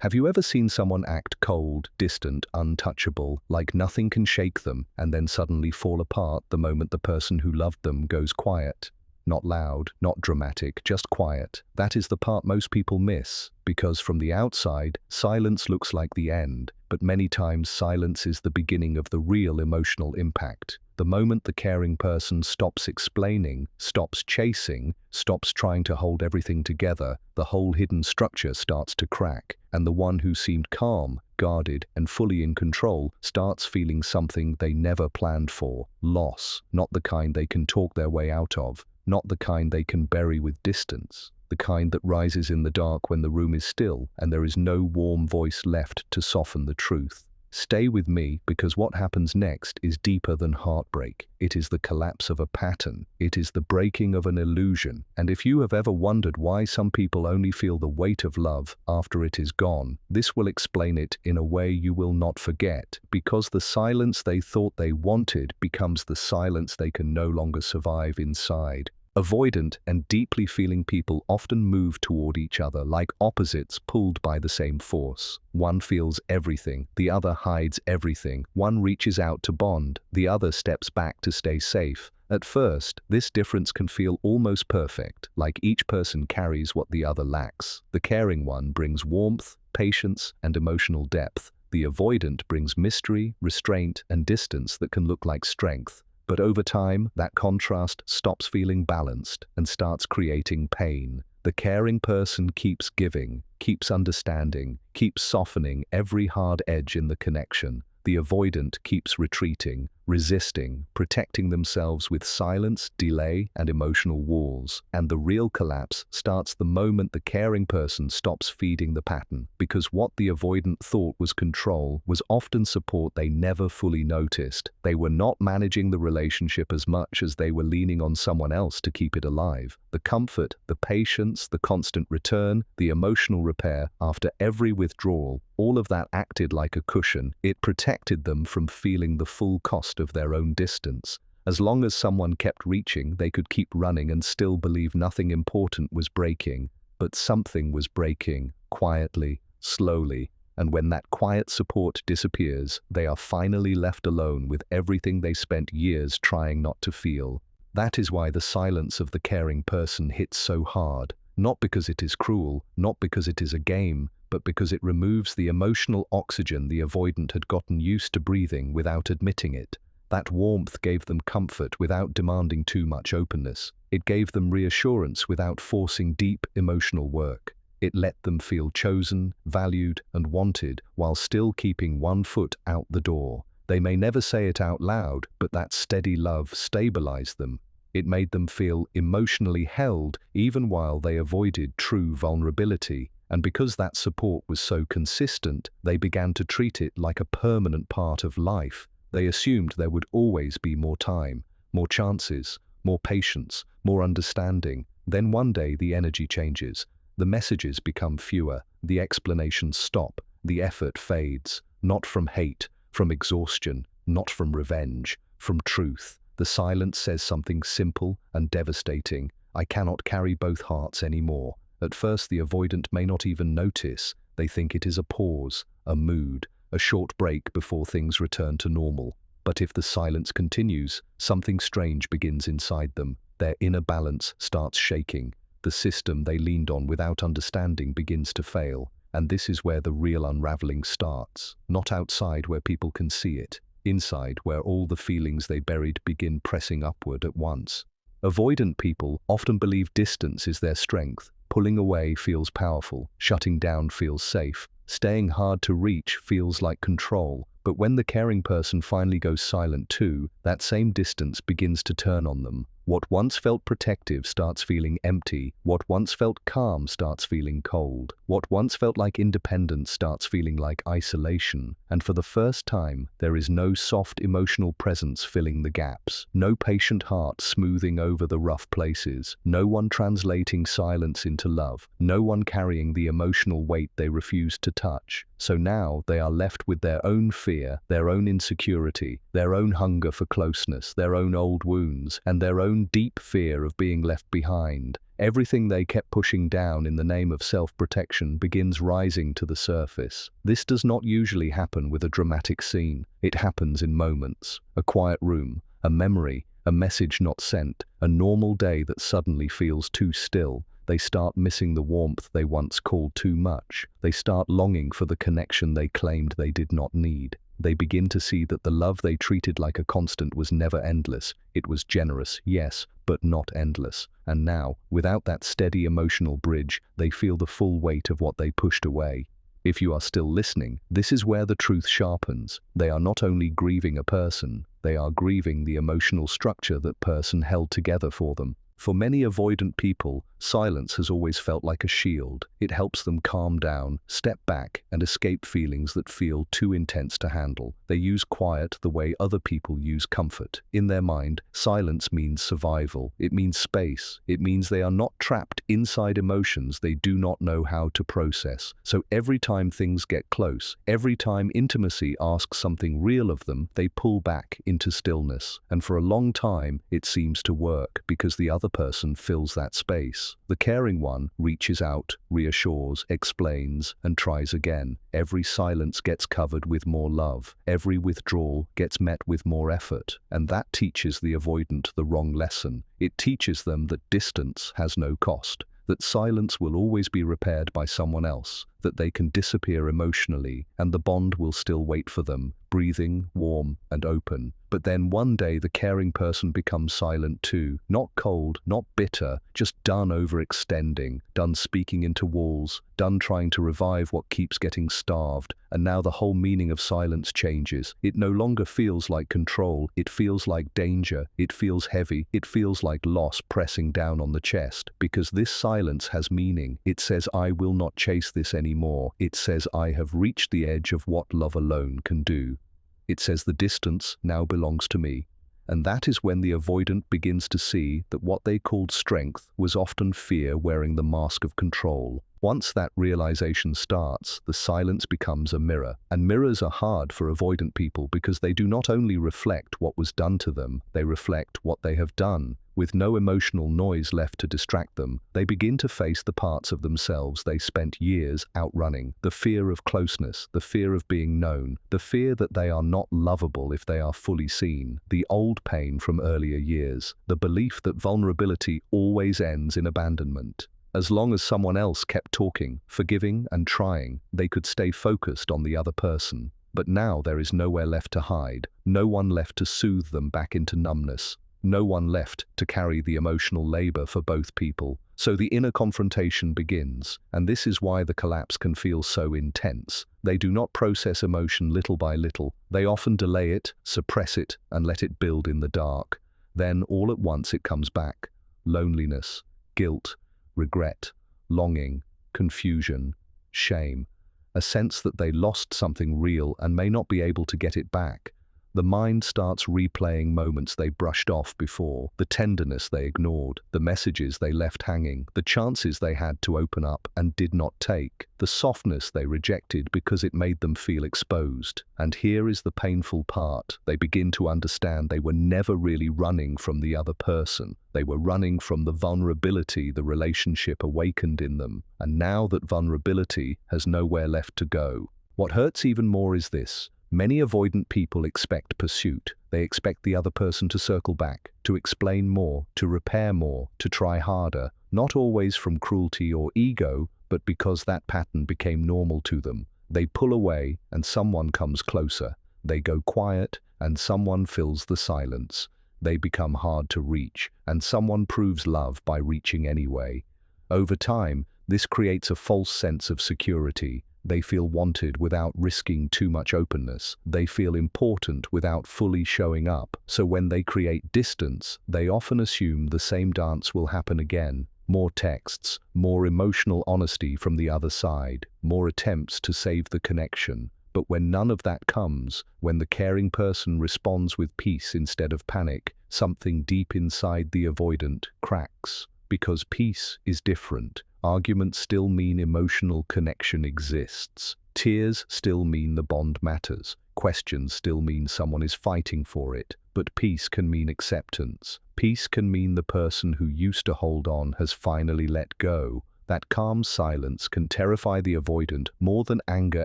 Have you ever seen someone act cold, distant, untouchable, like nothing can shake them, and then suddenly fall apart the moment the person who loved them goes quiet? Not loud, not dramatic, just quiet. That is the part most people miss, because from the outside, silence looks like the end, but many times silence is the beginning of the real emotional impact. The moment the caring person stops explaining, stops chasing, stops trying to hold everything together, the whole hidden structure starts to crack, and the one who seemed calm, guarded, and fully in control starts feeling something they never planned for: loss, not the kind they can talk their way out of, not the kind they can bury with distance, the kind that rises in the dark when the room is still and there is no warm voice left to soften the truth. Stay with me, because what happens next is deeper than heartbreak. It is the collapse of a pattern. It is the breaking of an illusion. And if you have ever wondered why some people only feel the weight of love after it is gone, this will explain it in a way you will not forget, because the silence they thought they wanted becomes the silence they can no longer survive inside. Avoidant and deeply feeling people often move toward each other like opposites pulled by the same force. One feels everything, the other hides everything. One reaches out to bond, the other steps back to stay safe. At first, this difference can feel almost perfect, like each person carries what the other lacks. The caring one brings warmth, patience, and emotional depth. The avoidant brings mystery, restraint, and distance that can look like strength. But over time, that contrast stops feeling balanced and starts creating pain. The caring person keeps giving, keeps understanding, keeps softening every hard edge in the connection. The avoidant keeps retreating, resisting, protecting themselves with silence, delay, and emotional walls. And the real collapse starts the moment the caring person stops feeding the pattern, because what the avoidant thought was control was often support they never fully noticed. They were not managing the relationship as much as they were leaning on someone else to keep it alive. The comfort, the patience, the constant return, the emotional repair after every withdrawal, all of that acted like a cushion. It protected them from feeling the full cost of their own distance. As long as someone kept reaching, they could keep running and still believe nothing important was breaking. But something was breaking, quietly, slowly, and when that quiet support disappears, they are finally left alone with everything they spent years trying not to feel. That is why the silence of the caring person hits so hard. Not because it is cruel, not because it is a game, but because it removes the emotional oxygen the avoidant had gotten used to breathing without admitting it. That warmth gave them comfort without demanding too much openness. It gave them reassurance without forcing deep emotional work. It let them feel chosen, valued, and wanted while still keeping one foot out the door. They may never say it out loud, but that steady love stabilized them. It made them feel emotionally held even while they avoided true vulnerability. And because that support was so consistent, they began to treat it like a permanent part of life. They assumed there would always be more time, more chances, more patience, more understanding. Then one day the energy changes. The messages become fewer, the explanations stop, the effort fades. Not from hate, from exhaustion, not from revenge, from truth. The silence says something simple and devastating: I cannot carry both hearts anymore. At first the avoidant may not even notice. They think it is a pause, a mood, a short break before things return to normal. But if the silence continues, something strange begins inside them. Their inner balance starts shaking. The system they leaned on without understanding begins to fail. And this is where the real unraveling starts. Not outside where people can see it. Inside where all the feelings they buried begin pressing upward at once. Avoidant people often believe distance is their strength. Pulling away feels powerful. Shutting down feels safe. Staying hard to reach feels like control. But when the caring person finally goes silent too, that same distance begins to turn on them. What once felt protective starts feeling empty. What once felt calm starts feeling cold. What once felt like independence starts feeling like isolation. And for the first time, there is no soft emotional presence filling the gaps. No patient heart smoothing over the rough places. No one translating silence into love. No one carrying the emotional weight they refused to touch. So now they are left with their own fear, their own insecurity, their own hunger for closeness, their own old wounds, and their own deep fear of being left behind. Everything they kept pushing down in the name of self-protection begins rising to the surface. This does not usually happen with a dramatic scene. It happens in moments. A quiet room, a memory, a message not sent, a normal day that suddenly feels too still. They start missing the warmth they once called too much. They start longing for the connection they claimed they did not need. They begin to see that the love they treated like a constant was never endless. It was generous, yes, but not endless. And now, without that steady emotional bridge, they feel the full weight of what they pushed away. If you are still listening, this is where the truth sharpens. They are not only grieving a person, they are grieving the emotional structure that person held together for them. For many avoidant people, silence has always felt like a shield. It helps them calm down, step back, and escape feelings that feel too intense to handle. They use quiet the way other people use comfort. In their mind, silence means survival. It means space. It means they are not trapped inside emotions they do not know how to process. So every time things get close, every time intimacy asks something real of them, they pull back into stillness. And for a long time, it seems to work because the other person fills that space. The caring one reaches out, reassures, explains, and tries again. Every silence gets covered with more love. Every withdrawal gets met with more effort. And that teaches the avoidant the wrong lesson. It teaches them that distance has no cost, that silence will always be repaired by someone else, that they can disappear emotionally and the bond will still wait for them, breathing, warm, and open. But then one day the caring person becomes silent too, not cold, not bitter, just done overextending, done speaking into walls, done trying to revive what keeps getting starved. And now the whole meaning of silence changes. It no longer feels like control, it feels like danger, it feels heavy, it feels like loss pressing down on the chest. Because this silence has meaning. It says, I will not chase this anymore. It says, I have reached the edge of what love alone can do. It says the distance now belongs to me. And that is when the avoidant begins to see that what they called strength was often fear wearing the mask of control. Once that realization starts, the silence becomes a mirror. And mirrors are hard for avoidant people because they do not only reflect what was done to them, they reflect what they have done. With no emotional noise left to distract them, they begin to face the parts of themselves they spent years outrunning. The fear of closeness, the fear of being known, the fear that they are not lovable if they are fully seen, the old pain from earlier years, the belief that vulnerability always ends in abandonment. As long as someone else kept talking, forgiving, and trying, they could stay focused on the other person. But now there is nowhere left to hide, no one left to soothe them back into numbness. No one left to carry the emotional labor for both people. So the inner confrontation begins, and this is why the collapse can feel so intense. They do not process emotion little by little. They often delay it, suppress it, and let it build in the dark. Then all at once it comes back. Loneliness, guilt, regret, longing, confusion, shame. A sense that they lost something real and may not be able to get it back. The mind starts replaying moments they brushed off before, the tenderness they ignored, the messages they left hanging, the chances they had to open up and did not take, the softness they rejected because it made them feel exposed. And here is the painful part. They begin to understand they were never really running from the other person. They were running from the vulnerability the relationship awakened in them. And now that vulnerability has nowhere left to go. What hurts even more is this. Many avoidant people expect pursuit. They expect the other person to circle back, to explain more, to repair more, to try harder, not always from cruelty or ego, but because that pattern became normal to them. They pull away and someone comes closer. They go quiet and someone fills the silence. They become hard to reach and someone proves love by reaching anyway. Over time, this creates a false sense of security. They feel wanted without risking too much openness. They feel important without fully showing up. So when they create distance, they often assume the same dance will happen again. More texts, more emotional honesty from the other side, more attempts to save the connection. But when none of that comes, when the caring person responds with peace instead of panic, something deep inside the avoidant cracks. Because peace is different. Arguments still mean emotional connection exists. Tears still mean the bond matters. Questions still mean someone is fighting for it. But peace can mean acceptance. Peace can mean the person who used to hold on has finally let go. That calm silence can terrify the avoidant more than anger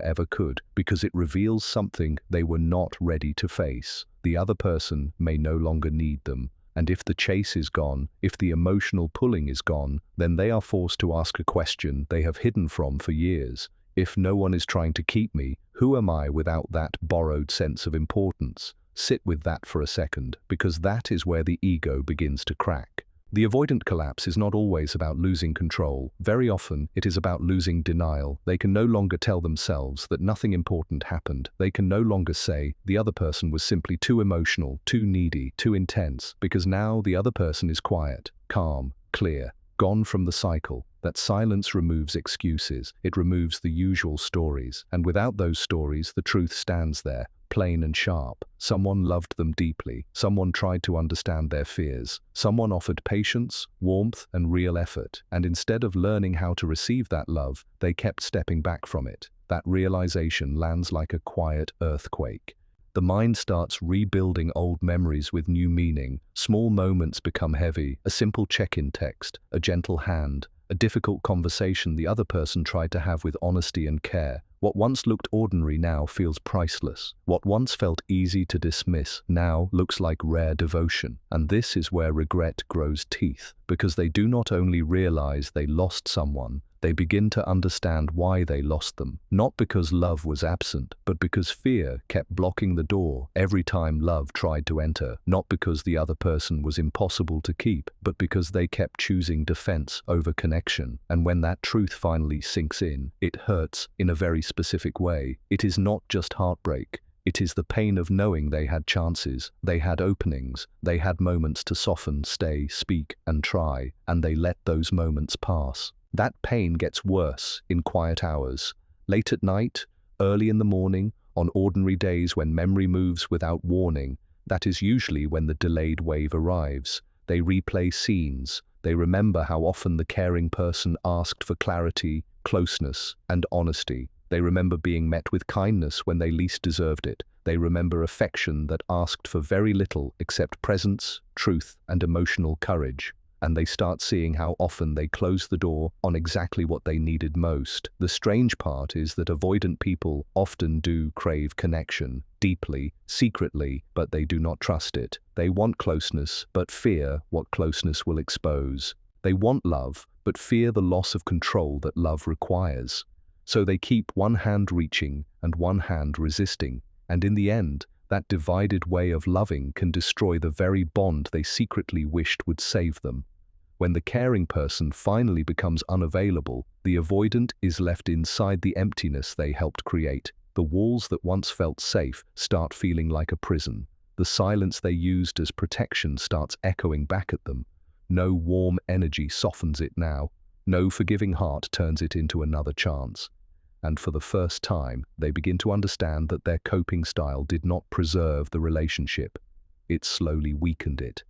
ever could, because it reveals something they were not ready to face. The other person may no longer need them. And if the chase is gone, if the emotional pulling is gone, then they are forced to ask a question they have hidden from for years. If no one is trying to keep me, who am I without that borrowed sense of importance? Sit with that for a second, because that is where the ego begins to crack. The avoidant collapse is not always about losing control. Very often, it is about losing denial. They can no longer tell themselves that nothing important happened. They can no longer say the other person was simply too emotional, too needy, too intense, because now the other person is quiet, calm, clear, gone from the cycle. That silence removes excuses. It removes the usual stories. And without those stories, the truth stands there, plain and sharp. Someone loved them deeply. Someone tried to understand their fears. Someone offered patience, warmth, and real effort. And instead of learning how to receive that love, they kept stepping back from it. That realization lands like a quiet earthquake. The mind starts rebuilding old memories with new meaning. Small moments become heavy. A simple check-in text, a gentle hand, a difficult conversation the other person tried to have with honesty and care. What once looked ordinary now feels priceless. What once felt easy to dismiss now looks like rare devotion. And this is where regret grows teeth, because they do not only realize they lost someone, they begin to understand why they lost them. Not because love was absent, but because fear kept blocking the door every time love tried to enter. Not because the other person was impossible to keep, but because they kept choosing defense over connection. And when that truth finally sinks in, it hurts in a very specific way. It is not just heartbreak. It is the pain of knowing they had chances, they had openings, they had moments to soften, stay, speak, and try, and they let those moments pass. That pain gets worse in quiet hours, late at night, early in the morning, on ordinary days when memory moves without warning. That is usually when the delayed wave arrives. They replay scenes. They remember how often the caring person asked for clarity, closeness, and honesty. They remember being met with kindness when they least deserved it. They remember affection that asked for very little except presence, truth, and emotional courage. And they start seeing how often they close the door on exactly what they needed most. The strange part is that avoidant people often do crave connection, deeply, secretly, but they do not trust it. They want closeness, but fear what closeness will expose. They want love, but fear the loss of control that love requires. So they keep one hand reaching and one hand resisting. And in the end, that divided way of loving can destroy the very bond they secretly wished would save them. When the caring person finally becomes unavailable, the avoidant is left inside the emptiness they helped create. The walls that once felt safe start feeling like a prison. The silence they used as protection starts echoing back at them. No warm energy softens it now. No forgiving heart turns it into another chance. And for the first time, they begin to understand that their coping style did not preserve the relationship. It slowly weakened it.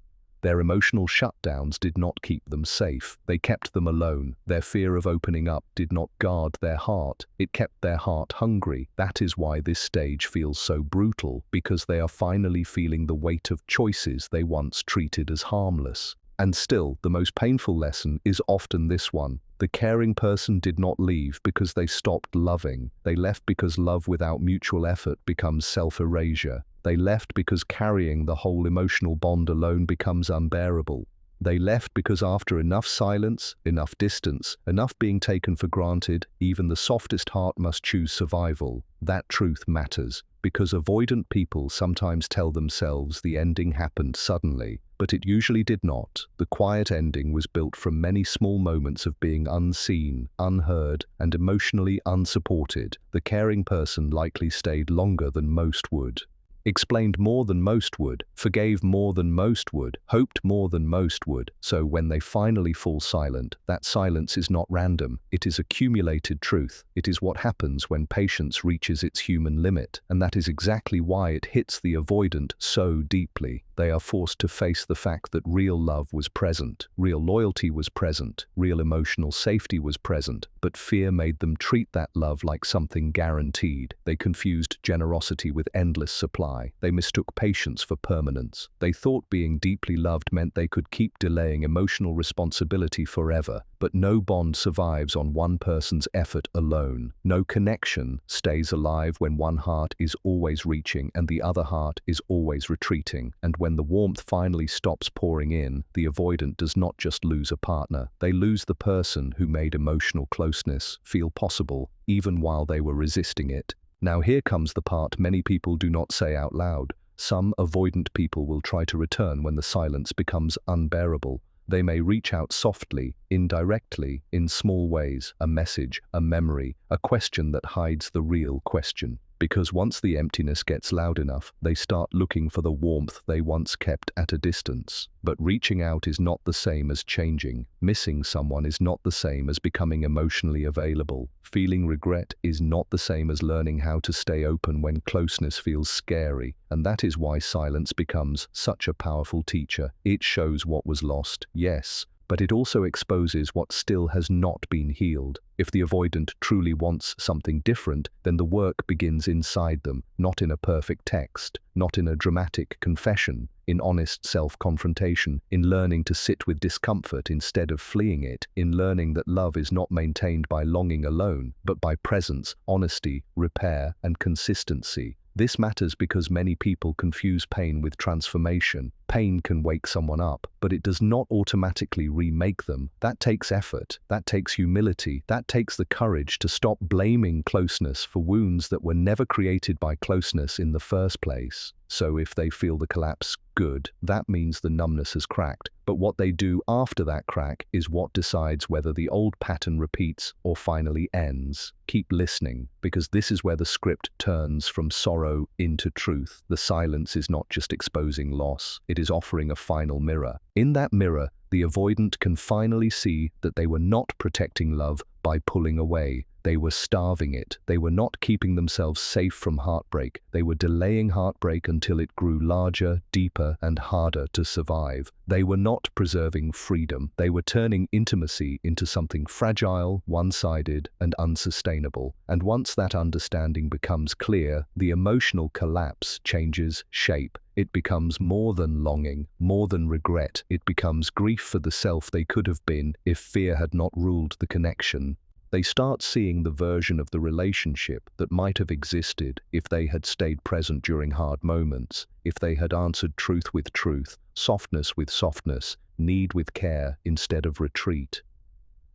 Their emotional shutdowns did not keep them safe. They kept them alone. Their fear of opening up did not guard their heart. It kept their heart hungry. That is why this stage feels so brutal, because they are finally feeling the weight of choices they once treated as harmless. And still, the most painful lesson is often this one. The caring person did not leave because they stopped loving. They left because love without mutual effort becomes self-erasure. They left because carrying the whole emotional bond alone becomes unbearable. They left because after enough silence, enough distance, enough being taken for granted, even the softest heart must choose survival. That truth matters, because avoidant people sometimes tell themselves the ending happened suddenly, but it usually did not. The quiet ending was built from many small moments of being unseen, unheard, and emotionally unsupported. The caring person likely stayed longer than most would. Explained more than most would, forgave more than most would, hoped more than most would. So when they finally fall silent, that silence is not random. It is accumulated truth. It is what happens when patience reaches its human limit. And that is exactly why it hits the avoidant so deeply. They are forced to face the fact that real love was present, real loyalty was present, real emotional safety was present, but fear made them treat that love like something guaranteed. They confused generosity with endless supply. They mistook patience for permanence. They thought being deeply loved meant they could keep delaying emotional responsibility forever. But no bond survives on one person's effort alone. No connection stays alive when one heart is always reaching and the other heart is always retreating. And when the warmth finally stops pouring in, the avoidant does not just lose a partner. They lose the person who made emotional closeness feel possible, even while they were resisting it. Now here comes the part many people do not say out loud. Some avoidant people will try to return when the silence becomes unbearable. They may reach out softly, indirectly, in small ways, a message, a memory, a question that hides the real question. Because once the emptiness gets loud enough, they start looking for the warmth they once kept at a distance. But reaching out is not the same as changing. Missing someone is not the same as becoming emotionally available. Feeling regret is not the same as learning how to stay open when closeness feels scary. And that is why silence becomes such a powerful teacher. It shows what was lost, yes, but it also exposes what still has not been healed. If the avoidant truly wants something different, then the work begins inside them, not in a perfect text, not in a dramatic confession, in honest self-confrontation, in learning to sit with discomfort instead of fleeing it, in learning that love is not maintained by longing alone, but by presence, honesty, repair, and consistency. This matters because many people confuse pain with transformation. Pain can wake someone up, but it does not automatically remake them. That takes effort, that takes humility, that takes the courage to stop blaming closeness for wounds that were never created by closeness in the first place. So if they feel the collapse, good, that means the numbness has cracked. But what they do after that crack is what decides whether the old pattern repeats or finally ends. Keep listening, because this is where the script turns from sorrow into truth. The silence is not just exposing loss, it is offering a final mirror. In that mirror, the avoidant can finally see that they were not protecting love by pulling away. They were starving it. They were not keeping themselves safe from heartbreak. They were delaying heartbreak until it grew larger, deeper, and harder to survive. They were not preserving freedom. They were turning intimacy into something fragile, one-sided, and unsustainable. And once that understanding becomes clear, the emotional collapse changes shape. It becomes more than longing, more than regret. It becomes grief for the self they could have been if fear had not ruled the connection. They start seeing the version of the relationship that might have existed if they had stayed present during hard moments, if they had answered truth with truth, softness with softness, need with care instead of retreat.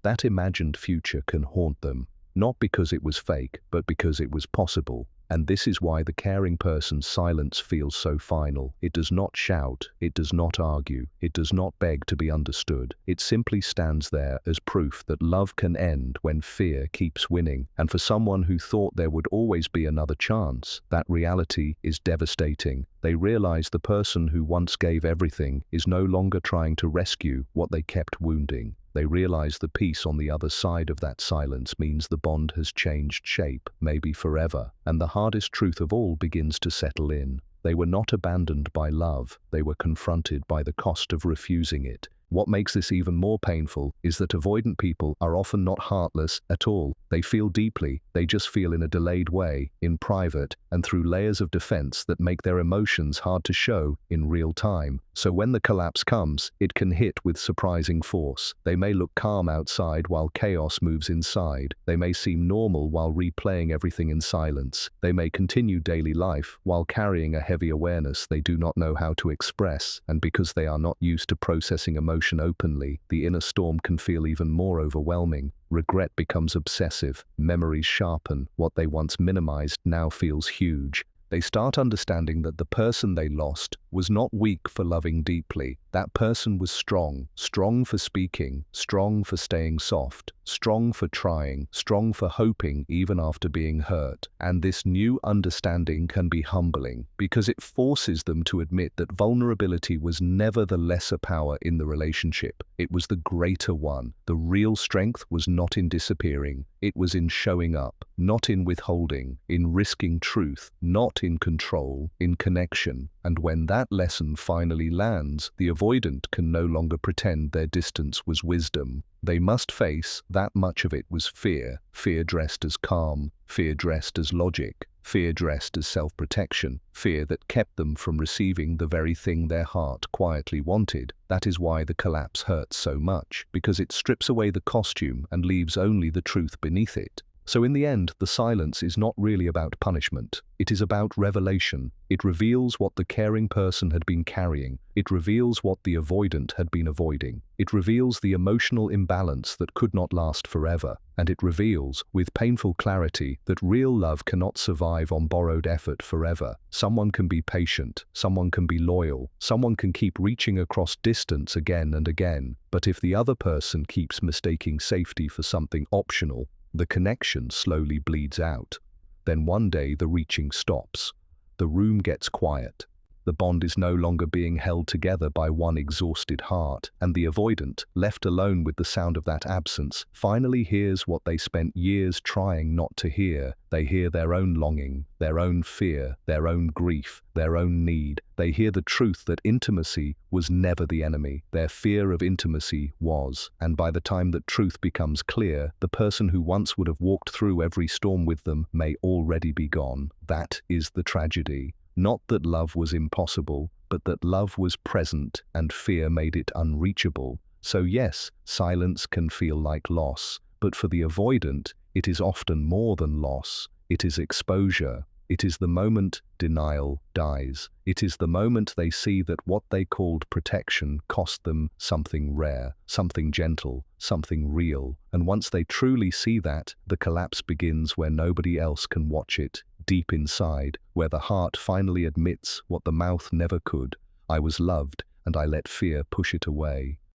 That imagined future can haunt them, not because it was fake, but because it was possible. And this is why the caring person's silence feels so final. It does not shout, it does not argue, it does not beg to be understood. It simply stands there as proof that love can end when fear keeps winning. And for someone who thought there would always be another chance, that reality is devastating. They realize the person who once gave everything is no longer trying to rescue what they kept wounding. They realize the peace on the other side of that silence means the bond has changed shape, maybe forever. And the hardest truth of all begins to settle in. They were not abandoned by love, they were confronted by the cost of refusing it. What makes this even more painful is that avoidant people are often not heartless at all. They feel deeply, they just feel in a delayed way, in private, and through layers of defense that make their emotions hard to show in real time. So when the collapse comes, it can hit with surprising force. They may look calm outside while chaos moves inside. They may seem normal while replaying everything in silence. They may continue daily life while carrying a heavy awareness they do not know how to express, and because they are not used to processing emotion openly, the inner storm can feel even more overwhelming. Regret becomes obsessive, memories sharpen, what they once minimized now feels huge. They start understanding that the person they lost was not weak for loving deeply. That person was strong, strong for speaking, strong for staying soft, strong for trying, strong for hoping even after being hurt. And this new understanding can be humbling because it forces them to admit that vulnerability was never the lesser power in the relationship. It was the greater one. The real strength was not in disappearing. It was in showing up, not in withholding, in risking truth, not in control, in connection. And when that that lesson finally lands, the avoidant can no longer pretend their distance was wisdom. They must face that much of it was fear, fear dressed as calm, fear dressed as logic, fear dressed as self-protection, fear that kept them from receiving the very thing their heart quietly wanted. That is why the collapse hurts so much, because it strips away the costume and leaves only the truth beneath it. So in the end, the silence is not really about punishment. It is about revelation. It reveals what the caring person had been carrying. It reveals what the avoidant had been avoiding. It reveals the emotional imbalance that could not last forever. And it reveals, with painful clarity, that real love cannot survive on borrowed effort forever. Someone can be patient, someone can be loyal, someone can keep reaching across distance again and again. But if the other person keeps mistaking safety for something optional, the connection slowly bleeds out. Then one day the reaching stops. The room gets quiet. The bond is no longer being held together by one exhausted heart, and the avoidant, left alone with the sound of that absence, finally hears what they spent years trying not to hear. They hear their own longing, their own fear, their own grief, their own need. They hear the truth that intimacy was never the enemy. Their fear of intimacy was, and by the time that truth becomes clear, the person who once would have walked through every storm with them may already be gone. That is the tragedy. Not that love was impossible, but that love was present and fear made it unreachable. So yes, silence can feel like loss, but for the avoidant, it is often more than loss. It is exposure. It is the moment denial dies. It is the moment they see that what they called protection cost them something rare, something gentle, something real. And once they truly see that, the collapse begins where nobody else can watch it. Deep inside, where the heart finally admits what the mouth never could. I was loved, and I let fear push it away.